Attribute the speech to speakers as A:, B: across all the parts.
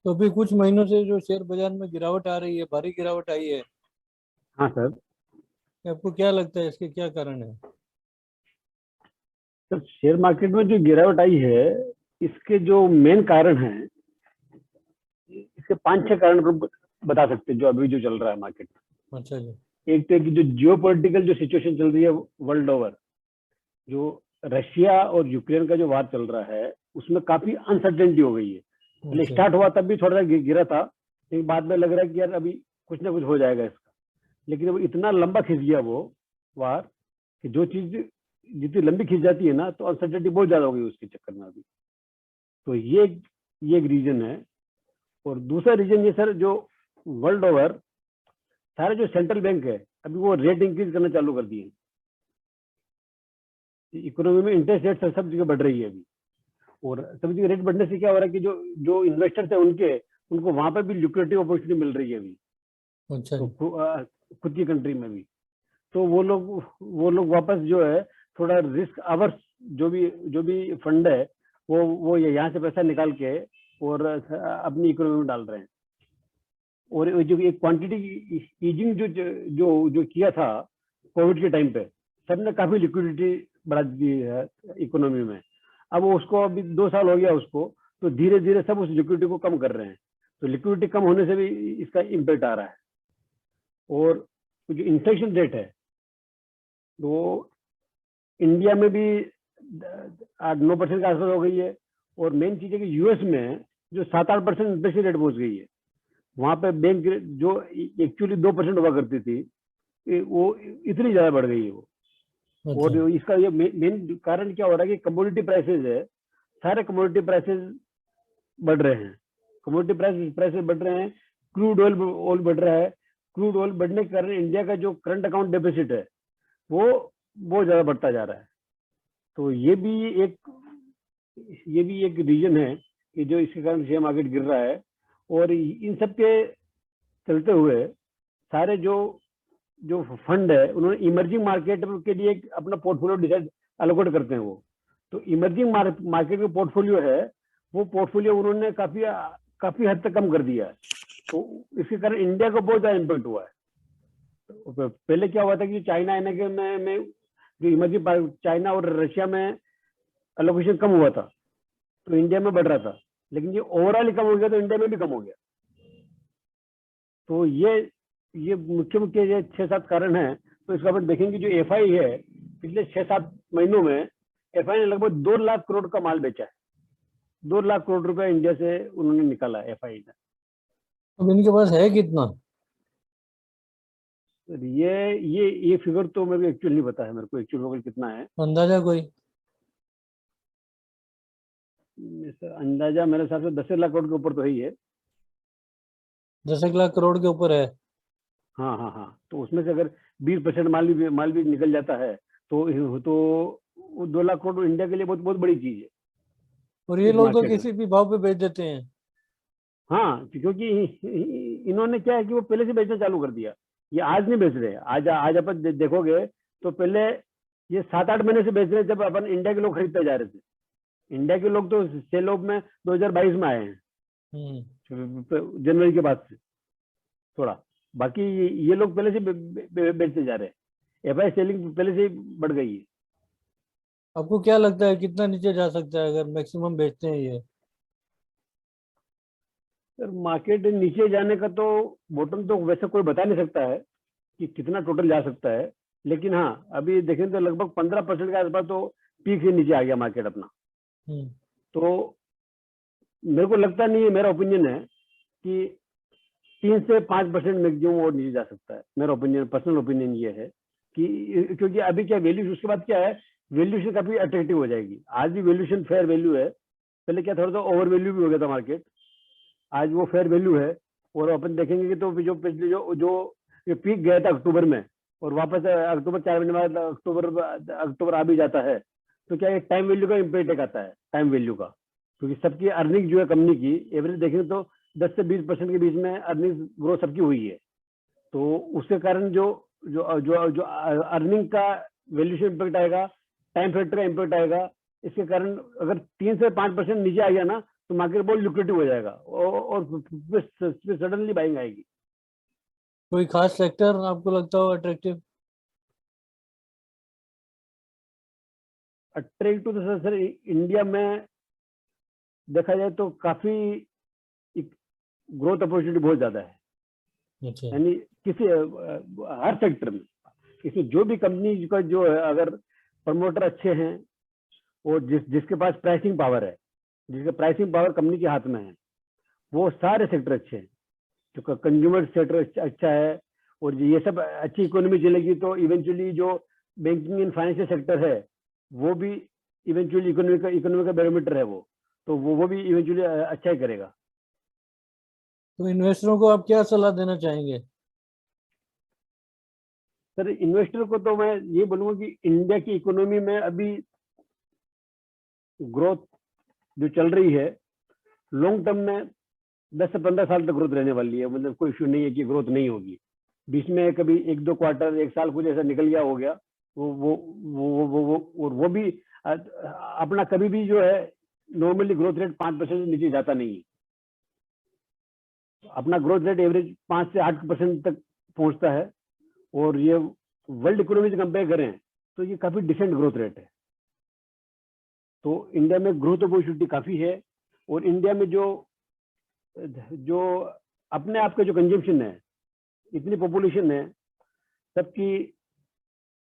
A: तो अभी कुछ महीनों से जो शेयर बाजार में गिरावट आ रही है, भारी गिरावट आई है।
B: हाँ सर।
A: आपको क्या लगता है इसके क्या कारण है?
B: सर शेयर मार्केट में जो गिरावट आई है, इसके जो मेन कारण हैं, इसके पांच छह कारण हम बता सकते हैं जो अभी जो चल रहा है मार्केट
A: अच्छा जी।
B: में। एक तो एक जो जियो पोलिटिकल जो सिचुएशन चल रही है वर्ल्ड ओवर, जो रशिया और यूक्रेन का जो वार चल रहा है, उसमें काफी अनसर्टेनिटी हो गई है। पहले
A: अच्छा।
B: स्टार्ट हुआ तब भी थोड़ा सा गिरा था, लेकिन बाद में लग रहा है कि यार अभी कुछ ना कुछ हो जाएगा इसका। लेकिन वो इतना लंबा खिंच गया वो वार, कि जो चीज जितनी लंबी खिंच जाती है ना, तो अनसर्टेनिटी बहुत ज्यादा हो गई उसके चक्कर में अभी। तो ये एक रीजन है। और दूसरा रीजन ये सर, जो वर्ल्ड ओवर सारे जो सेंट्रल बैंक है, अभी वो रेट इंक्रीज करना चालू कर दिए। इकोनॉमी में इंटरेस्ट रेट सब जगह बढ़ रही है अभी। और सब जगह रेट बढ़ने से क्या हो रहा है कि जो जो इन्वेस्टर्स है उनके उनको वहां पर भी लिक्विडिटी अपॉर्चुनिटी मिल रही है अभी।
A: अच्छा
B: तो
A: जी।
B: खुद की कंट्री में भी, तो वो लोग वापस जो है, थोड़ा रिस्क अवर्स जो भी फंड है, वो यहाँ से पैसा निकाल के और अपनी इकोनॉमी में डाल रहे हैं। और जो एक क्वांटिटी ईजिंग जो जो जो किया था कोविड के टाइम पे, सबने काफी लिक्विडिटी बढ़ा दी है इकोनॉमी में। अब उसको अभी 2 साल हो गया उसको, तो धीरे धीरे सब उस लिक्विडिटी को कम कर रहे हैं। तो लिक्विडिटी कम होने से भी इसका इम्पेक्ट आ रहा है। और जो इन्फ्लेशन रेट है, तो इंडिया में भी 8-9% के आसपास हो गई है। और मेन चीज है कि यूएस में जो 7-8% इन्फ्लेशन रेट पहुंच गई है। वहां पे बैंक जो एक्चुअली 2% हुआ करती थी, वो इतनी ज्यादा बढ़ गई है वो।
A: अच्छा।
B: और इसका ये मेन कारण क्या हो रहा है कि कमोडिटी प्राइसेस है, सारे कमोडिटी प्राइसेस बढ़ रहे हैं। कमोडिटी प्राइसेस बढ़ रहे हैं। क्रूड ऑयल बढ़ रहा है। क्रूड ऑयल बढ़ने के कारण इंडिया का जो करंट अकाउंट डेफिसिट है, वो बहुत ज्यादा बढ़ता जा रहा है। तो ये भी एक रीजन है कि जो इसके कारण शेयर मार्केट गिर रहा है। और इन सब के चलते हुए सारे जो जो फंड है, उन्होंने इमर्जिंग मार्केट के लिए एक अपना पोर्टफोलियो डिसाइड एलोकेट करते हैं वो। तो इमर्जिंग मार्केट में पोर्टफोलियो है, वो पोर्टफोलियो उन्होंने काफी काफी हद तक कम कर दिया है। तो इसके कारण इंडिया को बहुत ज्यादा इम्पेक्ट हुआ है। तो पहले क्या हुआ था कि चाइना आने के में जो इमर्जिंग चाइना और रशिया में एलोकेशन कम हुआ था, तो इंडिया में बढ़ रहा था। लेकिन ये ओवरऑल कम हो गया, तो इंडिया में भी कम हो गया। तो ये मुख्य मुख्य ये 6-7 कारण हैं। तो इसका अपन देखेंगे, जो एफआई है, पिछले 6-7 महीनों में एफआई ने लगभग 2 लाख करोड़ का माल बेचा है। 2 लाख करोड़ रुपया इंडिया से उन्होंने निकाला एफआई ने।
A: अब इनके पास है कितना?
B: तो ये फिगर तो मेरे को एक्चुअल नहीं पता है, मेरे को एक्चुअल कितना है।
A: अंदाजा कोई?
B: अंदाजा मेरे हिसाब से 10 लाख करोड़ के ऊपर तो ही है।
A: 10 लाख करोड़ के ऊपर है?
B: हाँ हाँ हाँ, तो उसमें से अगर 20% माल भी निकल जाता है, तो 2 लाख करोड़ इंडिया के लिए बहुत बहुत बड़ी चीज है
A: और ये
B: इस
A: लोग तो
B: मार्केट में।
A: किसी भी भाव पे बेच देते हैं।
B: हाँ, क्योंकि इन्होंने क्या है कि वो पहले से बेचना चालू कर दिया। ये आज नहीं बेच रहे। आज आज अपन देखोगे तो पहले ये 7-8 महीने से बेच रहे हैं, जब अपन इंडिया के लोग खरीदते जा रहे थे। इंडिया के लोग तो सेल ऑफ में 2022 में आए हैं,
A: हम्म।
B: जनवरी के बाद से थोड़ा। बाकी ये लोग पहले से बेचते जा रहे हैं। एफआई सेलिंग पहले से ही बढ़ गई है।
A: आपको क्या लगता है कितना नीचे जा सकता है अगर मैक्सिमम बेचते हैं ये?
B: सर मार्केट नीचे जाने का तो बॉटम तो वैसे कोई बता नहीं सकता है कि कितना टोटल जा सकता है। लेकिन हाँ, अभी देखें तो लगभग 15% के आसपास तो पीक से नीचे आ गया मार्केट अपना।
A: हम्म।
B: तो मेरे को लगता नहीं है, मेरा ओपिनियन है कि 3 से 5% मैक्सिमम और नीचे जा सकता है। मेरा ओपिनियन, पर्सनल ओपिनियन ये है कि क्योंकि अभी क्या वैल्यू, उसके बाद क्या है, वैल्यूशन काफी अट्रैक्टिव हो जाएगी। आज भी वैल्यूशन फेयर वैल्यू है। पहले क्या थोड़ा सा ओवर वैल्यू भी हो गया था मार्केट, आज वो फेयर वैल्यू है। और अपन देखेंगे कि तो जो पिछले जो जो ये पीक गया था अक्टूबर में, और वापस अक्टूबर 4 महीने बाद अक्टूबर आ भी जाता है, तो क्या एक टाइम वैल्यू का इम्पैक्ट एक आता है, टाइम वैल्यू का। क्योंकि सबकी अर्निंग जो है कंपनी की एवरेज देखेंगे तो 10 से 20% के बीच में अर्निंग ग्रोथ सबकी हुई है। तो उसके कारण जो जो जो जो अर्निंग का वैल्यूशन इम्पैक्ट आएगा, टाइम फैक्टर का इम्पैक्ट आएगा। इसके कारण अगर 3 से 5% नीचे आ गया ना, तो मार्केट बहुत लिक्विडिटी हो जाएगा और फिर सडनली बाइंग आएगी।
A: कोई खास सेक्टर आपको लगता हो अट्रैक्टिव?
B: अट्रैक्टिव तो सर इंडिया में देखा जाए तो काफी ग्रोथ अपॉर्चुनिटी बहुत ज्यादा है।
A: अच्छा।
B: यानी किसी हर सेक्टर में किसी जो भी कंपनी का जो है, अगर प्रमोटर अच्छे हैं और जिसके पास प्राइसिंग पावर है, जिसका प्राइसिंग पावर कंपनी के हाथ में है, वो सारे सेक्टर अच्छे हैं। तो कंज्यूमर सेक्टर अच्छा है और ये सब अच्छी इकोनॉमी चलेगी तो इवेंचुअली जो बैंकिंग एंड फाइनेंशियल सेक्टर है वो भी इवेंचुअली इकोनॉमी का बैरोमीटर है वो, तो वो भी इवेंचुअली अच्छा ही करेगा।
A: तो इन्वेस्टरों को आप क्या सलाह देना चाहेंगे?
B: सर इन्वेस्टर को तो मैं ये बोलूंगा कि इंडिया की इकोनॉमी में अभी ग्रोथ जो चल रही है लॉन्ग टर्म में 10 से 15 साल तक ग्रोथ रहने वाली है। मतलब कोई इश्यू नहीं है कि ग्रोथ नहीं होगी। बीच में कभी 1-2 क्वार्टर 1 साल कुछ ऐसा निकल गया हो गया वो भी अपना कभी भी जो है नॉर्मली ग्रोथ रेट 5% से नीचे जाता नहीं है। अपना ग्रोथ रेट एवरेज 5 से 8% तक पहुंचता है और ये वर्ल्ड इकोनॉमी से कंपेयर करें तो ये काफी डिसेंट ग्रोथ रेट है। तो इंडिया में ग्रोथ अपॉर्चुनिटी काफी है और इंडिया में जो जो अपने आप का जो कंजम्पशन है, इतनी पॉपुलेशन है, सबकी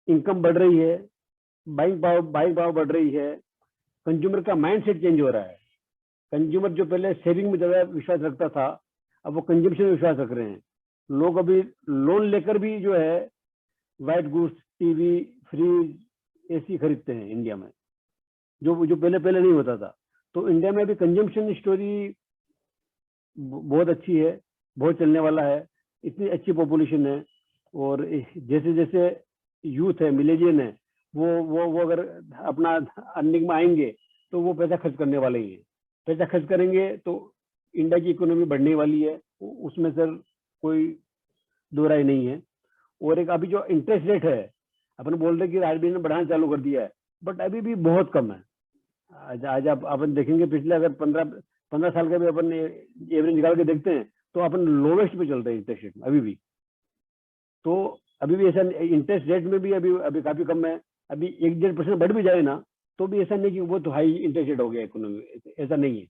B: इनकम बढ़ रही है, बाइंग पावर बढ़ रही है, कंज्यूमर का माइंडसेट चेंज हो रहा है। कंज्यूमर जो पहले सेविंग में ज्यादा विश्वास रखता था अब वो कंजम्पशन में विश्वास रख रहे हैं। लोग अभी लोन लेकर भी जो है white goods, TV, fridge, AC खरीदते हैं इंडिया में, जो पहले नहीं होता था। तो इंडिया में अभी कंजम्पशन स्टोरी बहुत अच्छी है, बहुत चलने वाला है। इतनी अच्छी पॉपुलेशन है और जैसे जैसे यूथ है, मिलेनियन है, वो अगर अपना अर्निंग में आएंगे तो वो पैसा खर्च करने वाले ही है। पैसा खर्च करेंगे तो इंडिया की इकोनॉमी बढ़ने वाली है, उसमें सर कोई दो राय नहीं है। और एक अभी जो इंटरेस्ट रेट है, अपन बोल रहे कि आरबीआई ने बढ़ाना चालू कर दिया है, बट अभी भी बहुत कम है। आज आप अपन देखेंगे पिछले अगर 15 साल का भी अपन एवरेज निकाल के देखते हैं तो अपन लोवेस्ट पे चल रहे हैं इंटरेस्ट रेट में अभी भी। तो अभी भी ऐसा इंटरेस्ट रेट में भी अभी काफी कम है। अभी 1-1.5% बढ़ भी जाए ना तो भी ऐसा नहीं कि वो तो हाई इंटरेस्ट रेट हो गया इकोनॉमी, ऐसा नहीं है।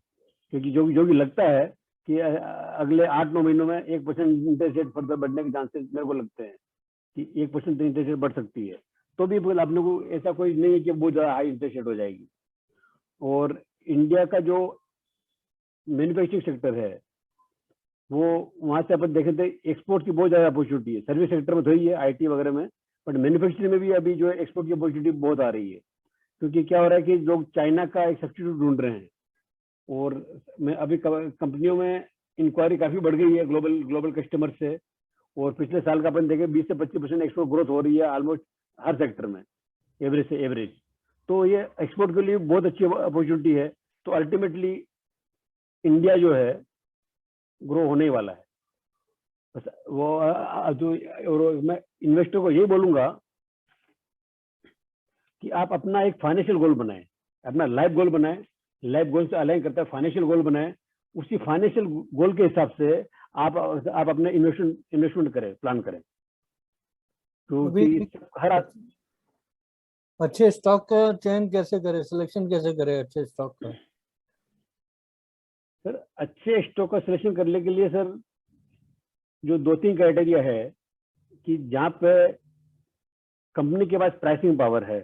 B: क्योंकि जो भी लगता है कि अगले 8-9 महीनों में 1% इंटरेस्ट रेट फर्दर बढ़ने के चांसेस मेरे को लगते हैं कि 1% तो इंटरेस्ट रेट बढ़ सकती है। तो भी अपने को ऐसा कोई नहीं है कि बहुत ज्यादा हाई इंटरेस्ट रेट हो जाएगी। और इंडिया का जो मैन्युफैक्चरिंग सेक्टर है वो वहां से अपन देखें तो एक्सपोर्ट की बहुत ज्यादा अपॉर्चुनिटी है। सर्विस सेक्टर में तो ही है, आईटी वगैरह में, बट मैन्युफैक्चरिंग में भी अभी जो है एक्सपोर्ट की अपॉर्चुनिटी बहुत आ रही है। क्योंकि क्या हो रहा है कि लोग चाइना का एक सब्स्टिट्यूट ढूंढ रहे हैं और मैं अभी कंपनियों में इंक्वायरी काफी बढ़ गई है ग्लोबल कस्टमर से। और पिछले साल का अपन देखें 20 से 25% एक्सपोर्ट ग्रोथ हो रही है ऑलमोस्ट हर सेक्टर में, एवरेज से एवरेज। तो ये एक्सपोर्ट के लिए बहुत अच्छी अपॉर्चुनिटी है। तो अल्टीमेटली इंडिया जो है ग्रो होने वाला है। बस वो और मैं इन्वेस्टर को यही बोलूंगा कि आप अपना एक फाइनेंशियल गोल बनाएं, अपना लाइफ गोल बनाएं। लाइफ गोल से अलाइन करता है फाइनेंशियल गोल बनाएं। उसी फाइनेंशियल गोल के हिसाब से आप अपने इन्वेस्टमेंट करें, प्लान करें।
A: अभी
B: क्योंकि हर
A: अच्छे स्टॉक का चयन कैसे करें, सिलेक्शन कैसे करें अच्छे स्टॉक का?
B: सर अच्छे स्टॉक का सिलेक्शन करने के लिए सर जो 2-3 क्राइटेरिया है कि जहाँ पे कंपनी के पास प्राइसिंग पावर है,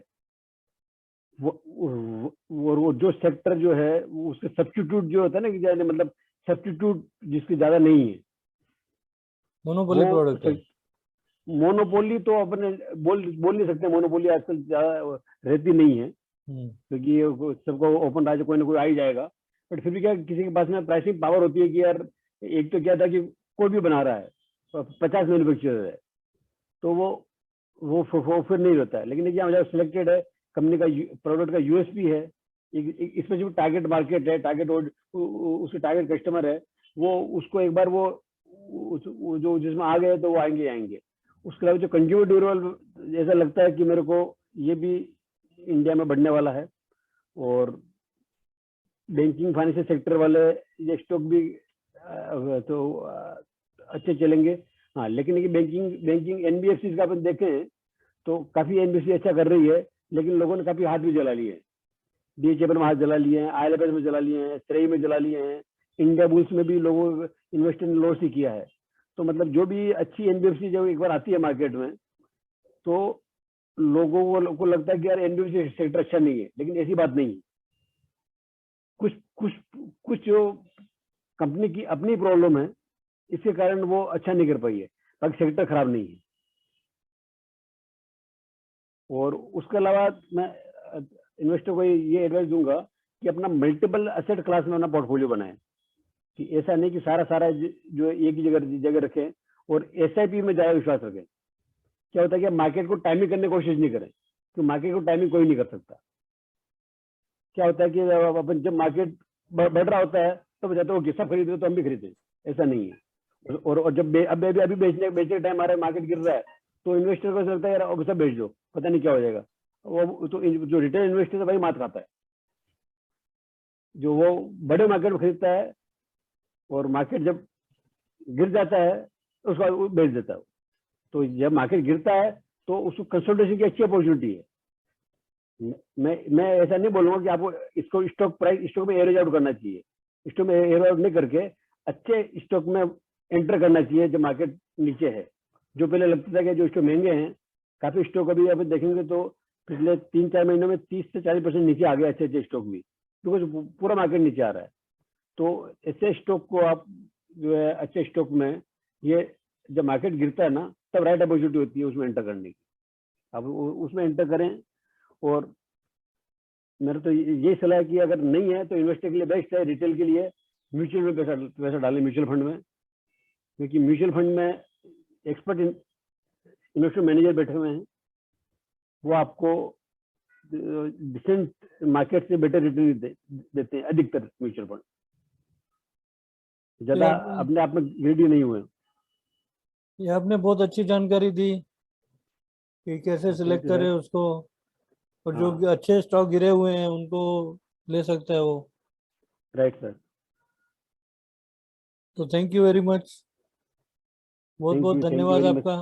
B: वो जो सेक्टर जो है उसके सब्स्टिट्यूट जो होता है ना, कि मतलब सब्स्टिट्यूट जिसकी ज्यादा नहीं है,
A: मोनोपोली प्रोडक्ट है।
B: मोनोपोली तो अपन बोल नहीं सकते। मोनोपोली आजकल ज्यादा रहती नहीं है क्योंकि सबको ओपन राज कोई ना कोई आ ही जाएगा। बट फिर भी क्या किसी के पास में प्राइसिंग पावर होती है कि यार एक तो क्या था कि कोई भी बना रहा है, 50 मैन्युफैक्चरर है, तो वो फिर नहीं होता है। लेकिन यहाँ सिलेक्टेड है, कंपनी का प्रोडक्ट का यूएसपी है, इसमें जो टारगेट मार्केट है, टारगेट उसके टारगेट कस्टमर है, वो उसको एक बार वो जो जिसमें आ गए तो वो आएंगे। उसके अलावा जो कंज्यूमर ड्यूरेबल ऐसा लगता है कि मेरे को ये भी इंडिया में बढ़ने वाला है। और बैंकिंग फाइनेंशियल सेक्टर वाले ये स्टॉक भी अच्छे चलेंगे। हाँ, लेकिन ये बैंकिंग एनबीएफसी का अपन देखें तो काफी एनबीएफसी अच्छा कर रही है, लेकिन लोगों ने काफी हाथ भी जला लिए हैं। डीएचएफएल में हाथ जला लिए हैं, आईएलएफएस में जला लिए हैं, श्रेय में जला लिए हैं, इंडिया बुल्स में भी लोगों इन्वेस्टर ने लॉस ही किया है। तो मतलब जो भी अच्छी एनबीएफसी जब एक बार आती है मार्केट में तो लोगों को लगता है कि यार एनबीएफसी सेक्टर अच्छा नहीं है, लेकिन ऐसी बात नहीं है। कुछ जो कंपनी की अपनी प्रॉब्लम है, इसके कारण वो अच्छा नहीं कर पाई है, बाकी सेक्टर खराब नहीं है। और उसके अलावा मैं इन्वेस्टर को ये एडवाइस दूंगा कि अपना मल्टीपल एसेट क्लास में अपना पोर्टफोलियो बनाए, कि ऐसा नहीं कि सारा जो एक ही जगह रखें और एसआईपी में ज्यादा विश्वास रखें। क्या होता है कि मार्केट को टाइमिंग करने की कोशिश नहीं करें, क्योंकि मार्केट को टाइमिंग कोई नहीं कर सकता। क्या होता है कि अपन जब मार्केट बढ़ रहा होता है तो बताते हो कि सब खरीदे तो हम भी खरीदे, ऐसा नहीं है। और जब अभी बेचने टाइम आ रहा है, मार्केट गिर रहा है, तो इन्वेस्टर को लगता है यार अब सब बेच दो, पता नहीं क्या हो जाएगा। वो तो जो रिटेल इन्वेस्टर है वही मात खाता है, जो वो बड़े मार्केट में खरीदता है और मार्केट जब गिर जाता है तो उसको वो बेच देता है। तो जब मार्केट गिरता है तो उसको कंसोलिडेशन की अच्छी अपॉर्चुनिटी है। मैं ऐसा नहीं बोलूंगा कि आपको इसको स्टॉक में एवरेज आउट करना चाहिए। स्टॉक में एवरेज आउट नहीं करके अच्छे स्टॉक में एंटर करना चाहिए जब मार्केट नीचे है। जो पहले लगता था कि जो स्टॉक महंगे हैं, काफी स्टॉक अभी आप देखेंगे तो पिछले 3-4 महीनों में 30 से 40% नीचे आ गए अच्छे स्टॉक भी, क्योंकि पूरा मार्केट नीचे आ रहा है। तो ऐसे स्टॉक को आप जो है अच्छे स्टॉक में, ये जब मार्केट गिरता है ना तब राइट अपॉर्चुनिटी होती है उसमें एंटर करने की। आप उसमें एंटर करें। और मेरा तो ये सलाह है कि अगर नहीं है तो इन्वेस्टर के लिए बेस्ट है, रिटेल के लिए म्यूचुअल में पैसा डालें, म्यूचुअल फंड में, क्योंकि म्यूचुअल फंड में एक्सपर्ट इन्वेस्टमेंट मैनेजर बैठे हुए हैं, वो आपको डिसेंट मार्केट से बेटर रिटर्न देते हैं अधिकतर म्यूचुअल फंड, ज्यादा अपने आप में ग्रेडी नहीं हुए।
A: ये आपने बहुत अच्छी जानकारी दी कि कैसे सिलेक्ट करें उसको, और जो अच्छे स्टॉक गिरे हुए हैं उनको ले सकता है वो।
B: Right sir.
A: तो थैंक यू वेरी मच, बहुत बहुत धन्यवाद आपका।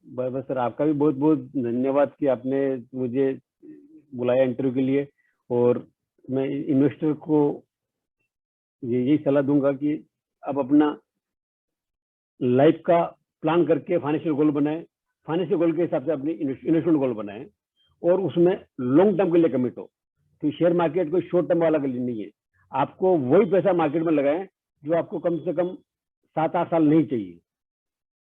B: बस सर, आपका भी बहुत बहुत धन्यवाद कि आपने मुझे बुलाया इंटरव्यू के लिए। और मैं इन्वेस्टर को यही सलाह दूंगा कि आप अपना लाइफ का प्लान करके फाइनेंशियल गोल बनाएं, फाइनेंशियल गोल के हिसाब से अपनी इन्वेस्टमेंट गोल बनाएं और उसमें लॉन्ग टर्म के लिए कमिट हो। तो शेयर मार्केट कोई शॉर्ट टर्म वाला के लिए नहीं है। आपको वही पैसा मार्केट में लगाएं जो आपको कम से कम 7-8 साल नहीं चाहिए।